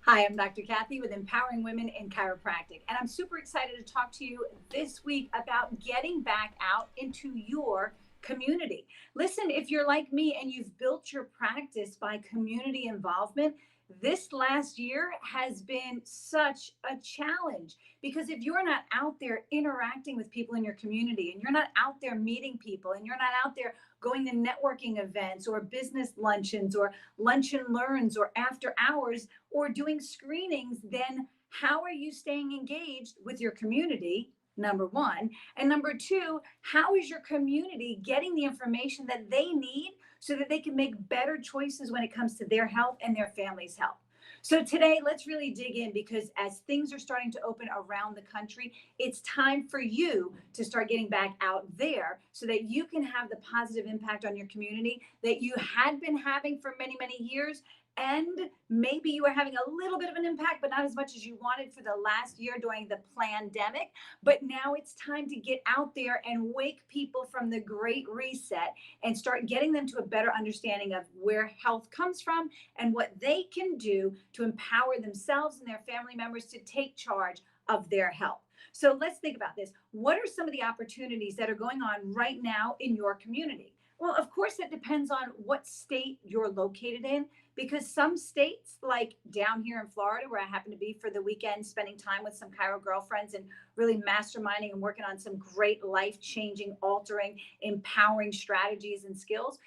Hi, I'm Dr. Kathy with Empowering Women in Chiropractic, and I'm super excited to talk to you this week about getting back out into your community. Listen, if you're like me and you've built your practice by community involvement, this last year has been such a challenge because if you're not out there interacting with people in your community and you're not out there meeting people and you're not out there going to networking events or business luncheons or lunch and learns or after hours, or doing screenings, then how are you staying engaged with your community? Number one. And number two, how is your community getting the information that they need so that they can make better choices when it comes to their health and their family's health? So today, let's really dig in because as things are starting to open around the country, it's time for you to start getting back out there so that you can have the positive impact on your community that you had been having for many, many years. And maybe you are having a little bit of an impact, but not as much as you wanted for the last year during the pandemic. But now it's time to get out there and wake people from the great reset and start getting them to a better understanding of where health comes from and what they can do to empower themselves and their family members to take charge of their health. So let's think about this. What are some of the opportunities that are going on right now in your community? Well, of course, it depends on what state you're located in, because some states, like down here in Florida, where I happen to be for the weekend, spending time with some Chiro girlfriends and really masterminding and working on some great life changing, altering, empowering strategies and skills,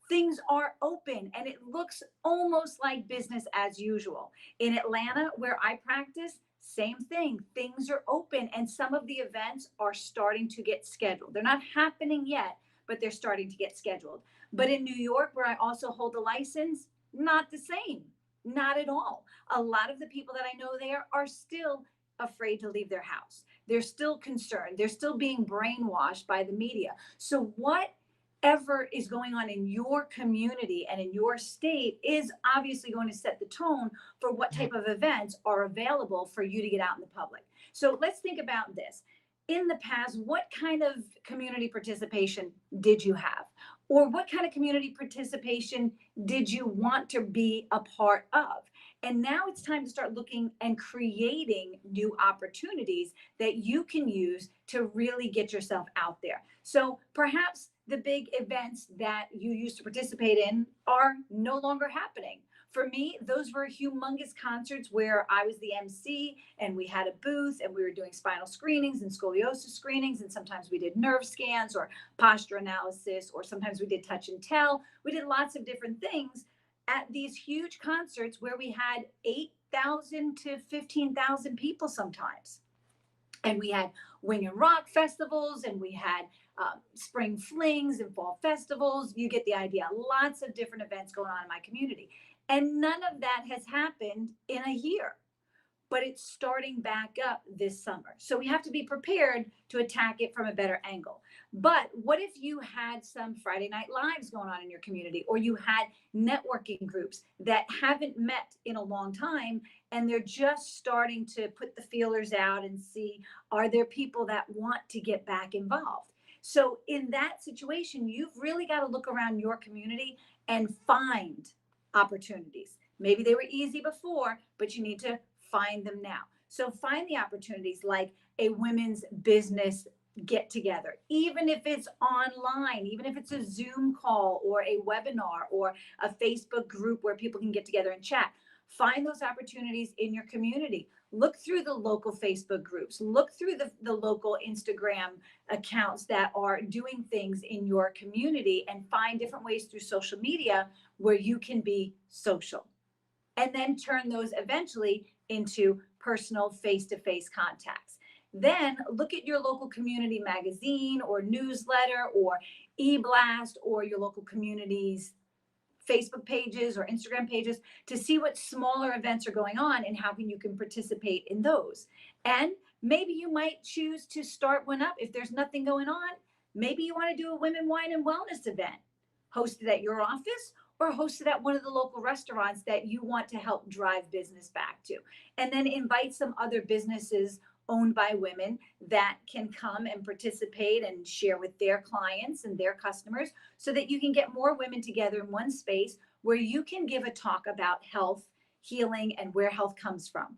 things are open and it looks almost like business as usual. In Atlanta, where I practice, same thing. Things are open and some of the events are starting to get scheduled. They're not happening yet, but they're starting to get scheduled. But in New York, where I also hold a license, not the same, not at all. A lot of the people that I know there are still afraid to leave their house. They're still concerned. They're still being brainwashed by the media. So, whatever is going on in your community and in your state is obviously going to set the tone for what type of events are available for you to get out in the public. So, let's think about this. In the past, what kind of community participation did you have? Or what kind of community participation did you want to be a part of? And now it's time to start looking and creating new opportunities that you can use to really get yourself out there. So perhaps the big events that you used to participate in are no longer happening. For me, those were humongous concerts where I was the MC and we had a booth and we were doing spinal screenings and scoliosis screenings. And sometimes we did nerve scans or posture analysis, or sometimes we did touch and tell. We did lots of different things at these huge concerts where we had 8,000 to 15,000 people sometimes. And we had wing and rock festivals and we had spring flings and fall festivals. You get the idea. Lots of different events going on in my community. And none of that has happened in a year, but it's starting back up this summer. So we have to be prepared to attack it from a better angle. But what if you had some Friday night lives going on in your community, or you had networking groups that haven't met in a long time and they're just starting to put the feelers out and see, are there people that want to get back involved? So in that situation, you've really got to look around your community and find opportunities. Maybe they were easy before, but you need to find them now. So find the opportunities like a women's business get together, even if it's online, even if it's a Zoom call or a webinar or a Facebook group where people can get together and chat. Find those opportunities in your community. Look through the local Facebook groups, look through the local Instagram accounts that are doing things in your community, and find different ways through social media where you can be social. And then turn those eventually into personal face-to-face contacts. Then look at your local community magazine or newsletter or e-blast or your local community's Facebook pages or Instagram pages to see what smaller events are going on and how you can participate in those. And maybe you might choose to start one up if there's nothing going on. Maybe you want to do a women wine and wellness event hosted at your office or hosted at one of the local restaurants that you want to help drive business back to. And then invite some other businesses owned by women that can come and participate and share with their clients and their customers so that you can get more women together in one space where you can give a talk about health healing and where health comes from.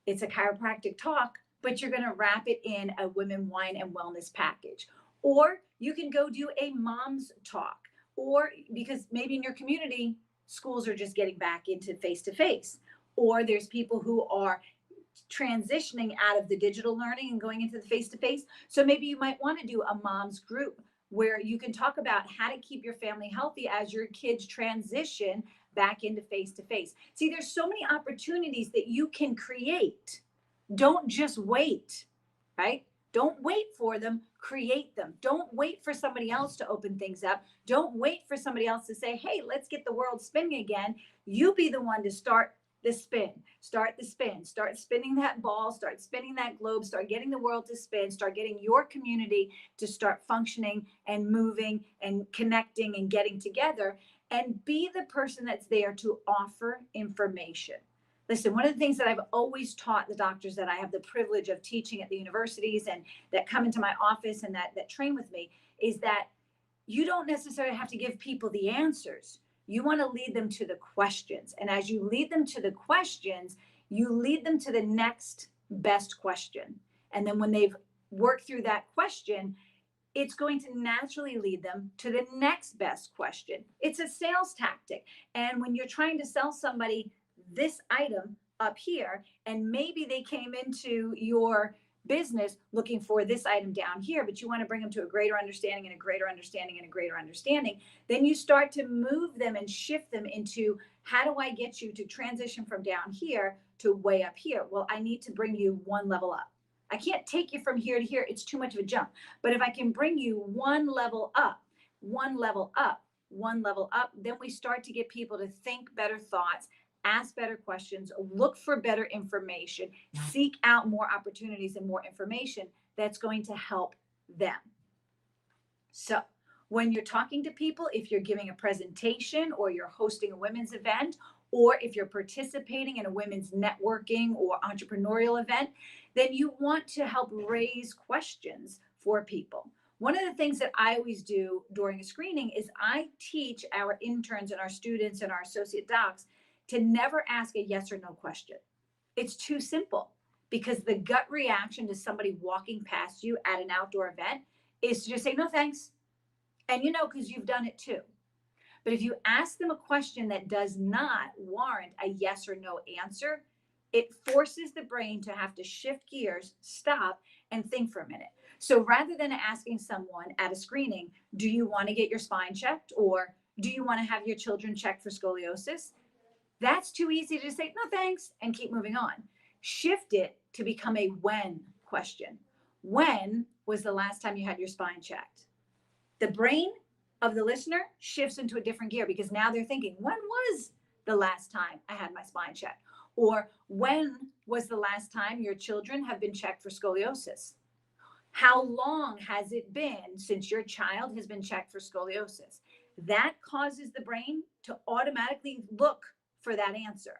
It's a chiropractic talk, but you're going to wrap it in a women, wine, and wellness package. Or you can go do a mom's talk, or because maybe in your community, schools are just getting back into face to face, or there's people who are transitioning out of the digital learning and going into the face to face. So maybe you might want to do a mom's group where you can talk about how to keep your family healthy as your kids transition back into face to face. See, there's so many opportunities that you can create. Don't just wait, right? Don't wait for them, create them. Don't wait for somebody else to open things up. Don't wait for somebody else to say, hey, let's get the world spinning again. You be the one to start the spin. Start the spin. Start spinning that ball. Start spinning that globe. Start getting the world to spin. Start getting your community to start functioning and moving and connecting and getting together. And be the person that's there to offer information. Listen, one of the things that I've always taught the doctors that I have the privilege of teaching at the universities and that come into my office and that train with me is that you don't necessarily have to give people the answers. You want to lead them to the questions. And as you lead them to the questions, you lead them to the next best question. And then when they've worked through that question, it's going to naturally lead them to the next best question. It's a sales tactic. And when you're trying to sell somebody this item up here, and maybe they came into your business looking for this item down here, but you want to bring them to a greater understanding and a greater understanding and a greater understanding, then you start to move them and shift them into, how do I get you to transition from down here to way up here? Well, I need to bring you one level up. I can't take you from here to here. It's too much of a jump. But if I can bring you one level up, one level up, one level up, then we start to get people to think better thoughts, ask better questions, look for better information, seek out more opportunities and more information that's going to help them. So when you're talking to people, if you're giving a presentation or you're hosting a women's event, or if you're participating in a women's networking or entrepreneurial event, then you want to help raise questions for people. One of the things that I always do during a screening is I teach our interns and our students and our associate docs to never ask a yes or no question. It's too simple, because the gut reaction to somebody walking past you at an outdoor event is to just say, no, thanks. And you know, because you've done it too. But if you ask them a question that does not warrant a yes or no answer, it forces the brain to have to shift gears, stop, and think for a minute. So rather than asking someone at a screening, do you want to get your spine checked? Or do you want to have your children checked for scoliosis? That's too easy to say, no, thanks, and keep moving on. Shift it to become a when question. When was the last time you had your spine checked? The brain of the listener shifts into a different gear, because now they're thinking, when was the last time I had my spine checked? Or when was the last time your children have been checked for scoliosis? How long has it been since your child has been checked for scoliosis? That causes the brain to automatically look for that answer.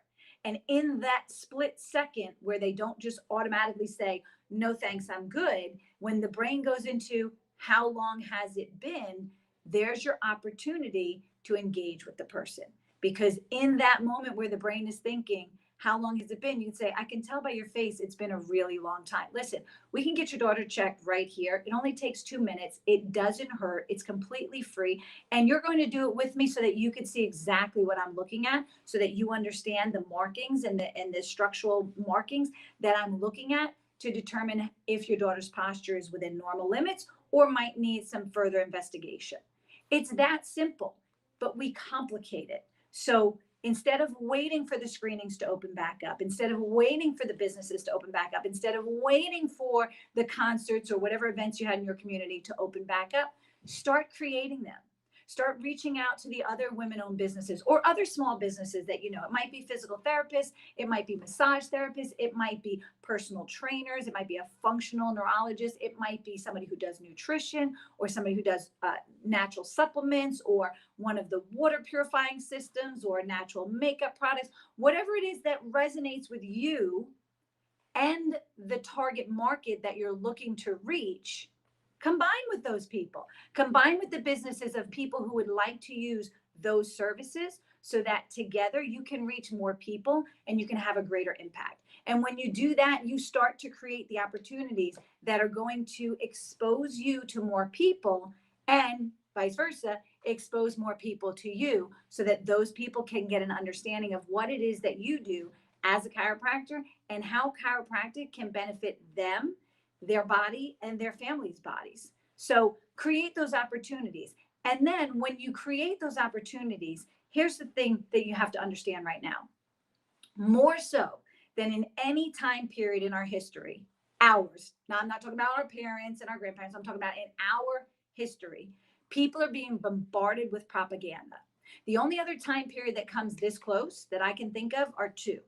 And in that split second where they don't just automatically say, no, thanks, I'm good, when the brain goes into how long has it been, there's your opportunity to engage with the person. Because in that moment where the brain is thinking, how long has it been? You can say, I can tell by your face, it's been a really long time. Listen, we can get your daughter checked right here. It only takes 2 minutes. It doesn't hurt. It's completely free. And you're going to do it with me so that you can see exactly what I'm looking at, so that you understand the markings and the structural markings that I'm looking at to determine if your daughter's posture is within normal limits or might need some further investigation. It's that simple, but we complicate it. So instead of waiting for the screenings to open back up, instead of waiting for the businesses to open back up, instead of waiting for the concerts or whatever events you had in your community to open back up, start creating them. Start reaching out to the other women-owned businesses or other small businesses that you know. It might be physical therapists, it might be massage therapists, it might be personal trainers, it might be a functional neurologist, it might be somebody who does nutrition or somebody who does natural supplements or one of the water purifying systems or natural makeup products. Whatever it is that resonates with you and the target market that you're looking to reach, combine with those people. Combine with the businesses of people who would like to use those services so that together you can reach more people and you can have a greater impact. And when you do that, you start to create the opportunities that are going to expose you to more people, and vice versa, expose more people to you, so that those people can get an understanding of what it is that you do as a chiropractor and how chiropractic can benefit them, their body, and their families' bodies. So create those opportunities. And then when you create those opportunities, here's the thing that you have to understand right now. More so than in any time period in our history, ours. Now, I'm not talking about our parents and our grandparents. I'm talking about in our history. People are being bombarded with propaganda. The only other time period that comes this close that I can think of are two.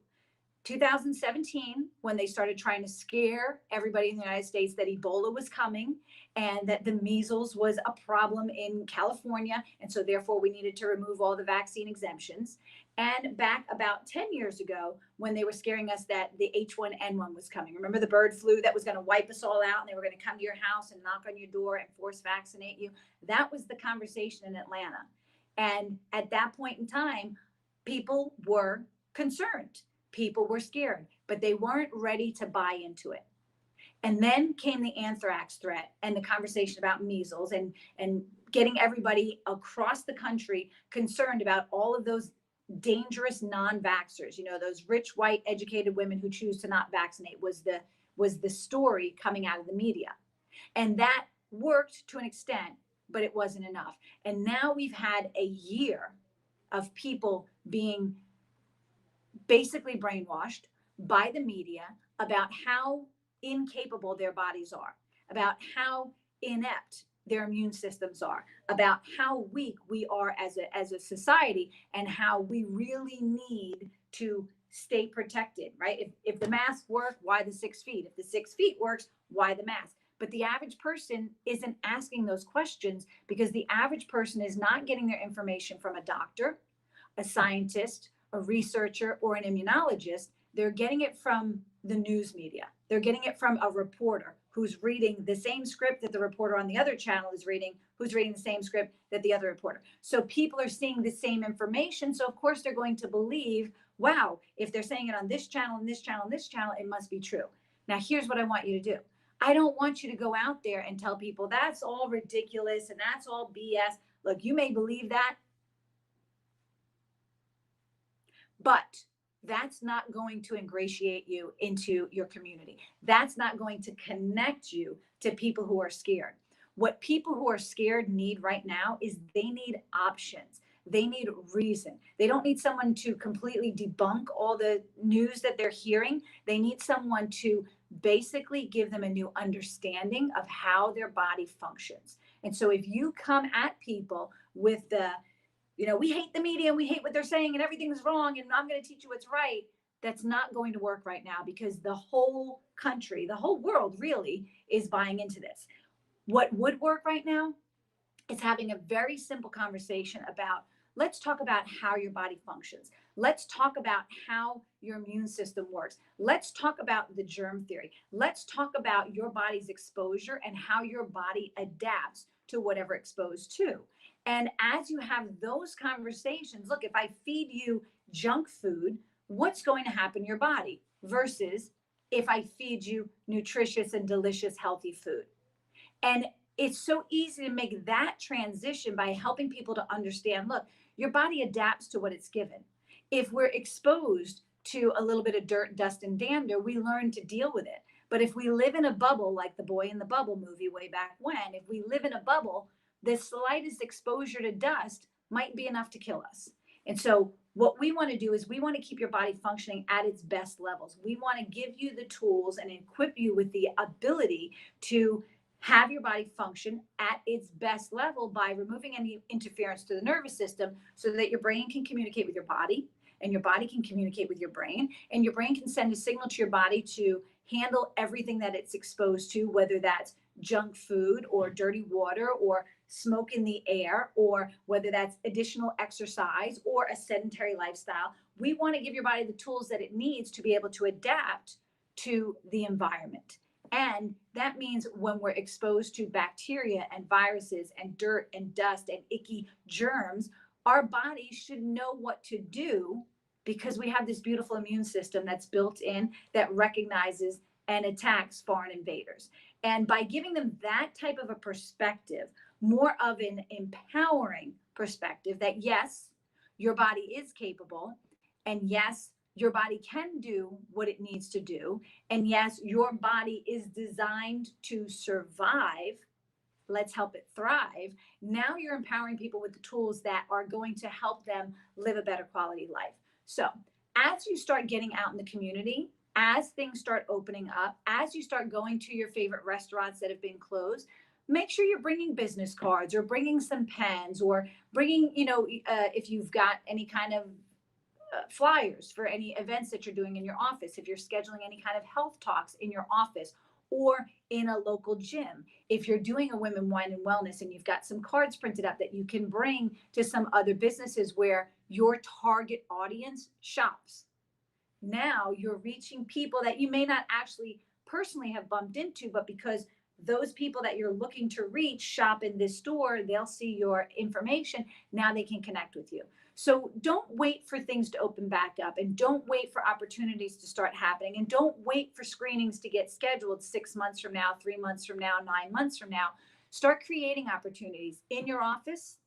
2017, when they started trying to scare everybody in the United States that Ebola was coming and that the measles was a problem in California. And so therefore we needed to remove all the vaccine exemptions. And back about 10 years ago, when they were scaring us that the H1N1 was coming. Remember the bird flu that was going to wipe us all out, and they were going to come to your house and knock on your door and force vaccinate you? That was the conversation in Atlanta. And at that point in time, people were concerned. People were scared, but they weren't ready to buy into it. And then came the anthrax threat and the conversation about measles, and getting everybody across the country concerned about all of those dangerous non-vaxxers, those rich, white, educated women who choose to not vaccinate, was the story coming out of the media. And that worked to an extent, but it wasn't enough. And now we've had a year of people being basically brainwashed by the media about how incapable their bodies are, about how inept their immune systems are, about how weak we are as a society, and how we really need to stay protected, right? If the mask works, why the 6 feet? If the 6 feet works, why the mask? But the average person isn't asking those questions, because the average person is not getting their information from a doctor, a scientist, a researcher, or an immunologist. They're getting it from the news media. They're getting it from a reporter who's reading the same script that the reporter on the other channel is reading, who's reading the same script that the other reporter. So people are seeing the same information. So of course they're going to believe, wow, if they're saying it on this channel and this channel and this channel, it must be true. Now, here's what I want you to do. I don't want you to go out there and tell people that's all ridiculous and that's all BS. Look, you may believe that, but that's not going to ingratiate you into your community. That's not going to connect you to people who are scared. What people who are scared need right now is they need options. They need reason. They don't need someone to completely debunk all the news that they're hearing. They need someone to basically give them a new understanding of how their body functions. And so if you come at people with the, we hate the media and we hate what they're saying and everything is wrong and I'm going to teach you what's right, that's not going to work right now, because the whole country, the whole world really is buying into this. What would work right now is having a very simple conversation about, let's talk about how your body functions. Let's talk about how your immune system works. Let's talk about the germ theory. Let's talk about your body's exposure and how your body adapts to whatever exposed to. And as you have those conversations, look, if I feed you junk food, what's going to happen in your body versus if I feed you nutritious and delicious, healthy food? And it's so easy to make that transition by helping people to understand, look, your body adapts to what it's given. If we're exposed to a little bit of dirt, dust, and dander, we learn to deal with it. But if we live in a bubble, like the Boy in the Bubble movie way back when, if we live in a bubble, the slightest exposure to dust might be enough to kill us. And so what we want to do is we want to keep your body functioning at its best levels. We want to give you the tools and equip you with the ability to have your body function at its best level by removing any interference to the nervous system, so that your brain can communicate with your body and your body can communicate with your brain, and your brain can send a signal to your body to handle everything that it's exposed to, whether that's junk food or dirty water or smoke in the air, or whether that's additional exercise or a sedentary lifestyle. We want to give your body the tools that it needs to be able to adapt to the environment. And that means when we're exposed to bacteria and viruses and dirt and dust and icky germs, Our bodies should know what to do because we have this beautiful immune system that's built in that recognizes and attacks foreign invaders. And by giving them that type of a perspective, more of an empowering perspective that yes, your body is capable, and yes, your body can do what it needs to do, and yes, your body is designed to survive. Let's help it thrive. Now you're empowering people with the tools that are going to help them live a better quality life. So as you start getting out in the community, as things start opening up, as you start going to your favorite restaurants that have been closed, make sure you're bringing business cards or bringing some pens or bringing, if you've got any kind of flyers for any events that you're doing in your office, if you're scheduling any kind of health talks in your office or in a local gym, if you're doing a women, wine, and wellness and you've got some cards printed up that you can bring to some other businesses where your target audience shops. Now you're reaching people that you may not actually personally have bumped into, but because those people that you're looking to reach shop in this store, they'll see your information. Now they can connect with you. So don't wait for things to open back up, and don't wait for opportunities to start happening, and don't wait for screenings to get scheduled 6 months from now, 3 months from now, 9 months from now. Start creating opportunities in your office,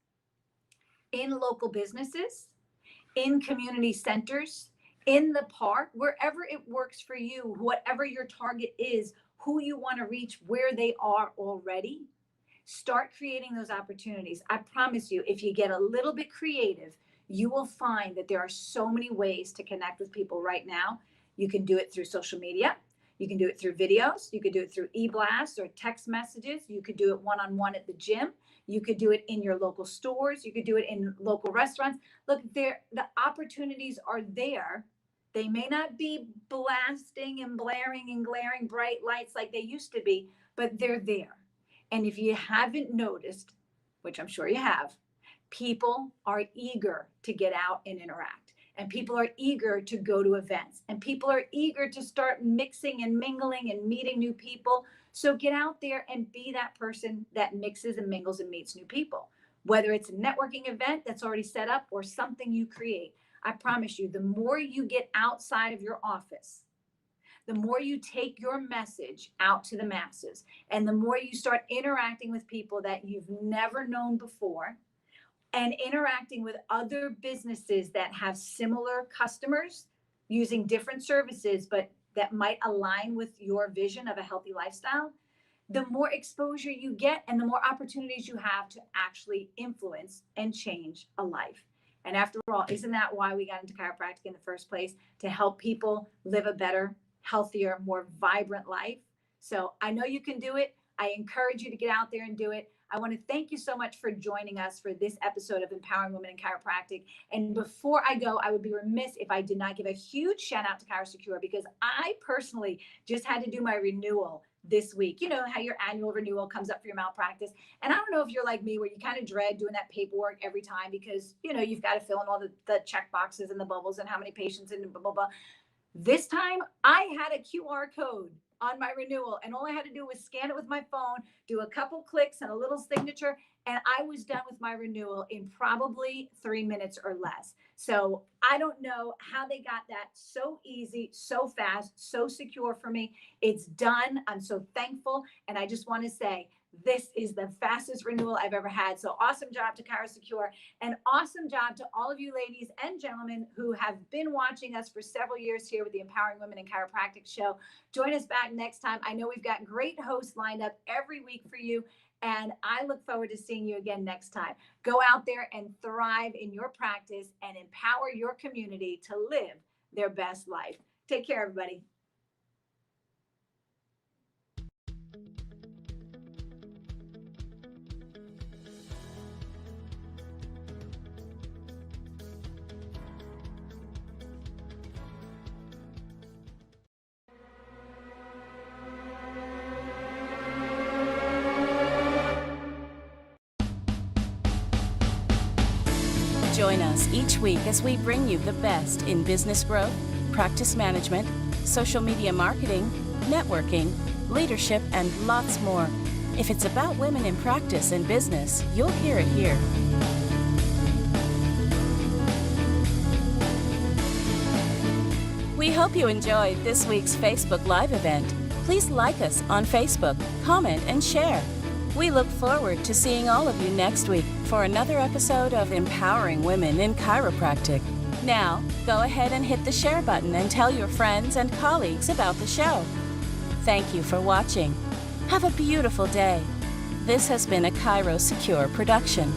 in local businesses, in community centers, in the park, wherever it works for you, whatever your target is, who you want to reach, where they are already. Start creating those opportunities. I promise you, if you get a little bit creative, you will find that there are so many ways to connect with people right now. You can do it through social media. You can do it through videos. You could do it through e-blasts or text messages. You could do it one-on-one at the gym. You could do it in your local stores. You could do it in local restaurants. Look, the opportunities are there. They may not be blasting and blaring and glaring bright lights like they used to be, but they're there. And if you haven't noticed, which I'm sure you have, people are eager to get out and interact. And people are eager to go to events. And people are eager to start mixing and mingling and meeting new people. So get out there and be that person that mixes and mingles and meets new people. Whether it's a networking event that's already set up or something you create. I promise you, the more you get outside of your office, the more you take your message out to the masses, and the more you start interacting with people that you've never known before, and interacting with other businesses that have similar customers using different services, but that might align with your vision of a healthy lifestyle, the more exposure you get and the more opportunities you have to actually influence and change a life. And after all, isn't that why we got into chiropractic in the first place? To help people live a better, healthier, more vibrant life. So I know you can do it. I encourage you to get out there and do it. I want to thank you so much for joining us for this episode of Empowering Women in Chiropractic. And before I go, I would be remiss if I did not give a huge shout out to ChiroSecure, because I personally just had to do my renewal this week. You know how your annual renewal comes up for your malpractice. And I don't know if you're like me, where you kind of dread doing that paperwork every time because, you've got to fill in all the check boxes and the bubbles and how many patients and blah, blah, blah. This time I had a QR code on my renewal, and all I had to do was scan it with my phone, do a couple clicks and a little signature, and I was done with my renewal in probably 3 minutes or less. So I don't know how they got that so easy, so fast, so secure for me. It's done. I'm so thankful. And I just want to say, this is the fastest renewal I've ever had. So awesome job to ChiroSecure, and awesome job to all of you ladies and gentlemen who have been watching us for several years here with the Empowering Women in Chiropractic show. Join us back next time. I know we've got great hosts lined up every week for you, and I look forward to seeing you again next time. Go out there and thrive in your practice and empower your community to live their best life. Take care, everybody. Join us each week as we bring you the best in business growth, practice management, social media marketing, networking, leadership, and lots more. If it's about women in practice and business, you'll hear it here. We hope you enjoyed this week's Facebook Live event. Please like us on Facebook, comment, and share. We look forward to seeing all of you next week for another episode of Empowering Women in Chiropractic. Now, go ahead and hit the share button and tell your friends and colleagues about the show. Thank you for watching. Have a beautiful day. This has been a Chiro Secure production.